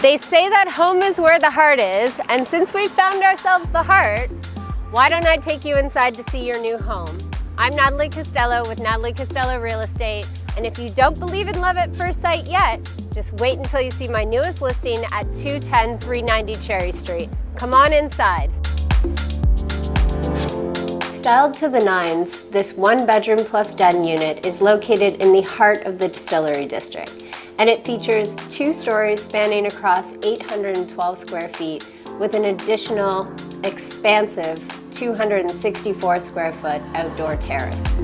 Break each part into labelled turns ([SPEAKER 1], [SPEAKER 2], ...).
[SPEAKER 1] They say that home is where the heart is, and since we found ourselves the heart, why don't I take you inside to see your new home? I'm Natalie Costello with Natalie Costello Real Estate, and if you don't believe in love at first sight yet, just wait until you see my newest listing at 210 390 Cherry Street. Come on inside. Styled to the nines, this one-bedroom plus den unit is located in the heart of the Distillery District, and it features 2 stories spanning across 812 square feet with an additional expansive 264 square foot outdoor terrace.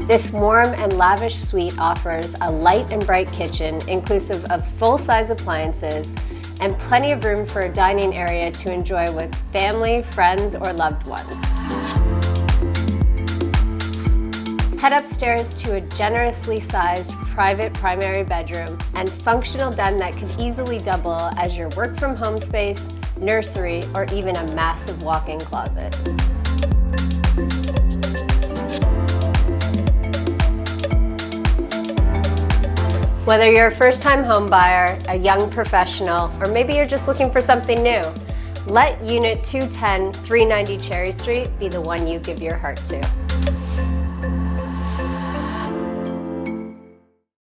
[SPEAKER 1] This warm and lavish suite offers a light and bright kitchen inclusive of full-size appliances and plenty of room for a dining area to enjoy with family, friends, or loved ones. Head upstairs to a generously sized private primary bedroom and functional den that could easily double as your work from home space, nursery, or even a massive walk-in closet. Whether you're a first-time home buyer, a young professional, or maybe you're just looking for something new, let Unit 210 390 Cherry Street be the one you give your heart to.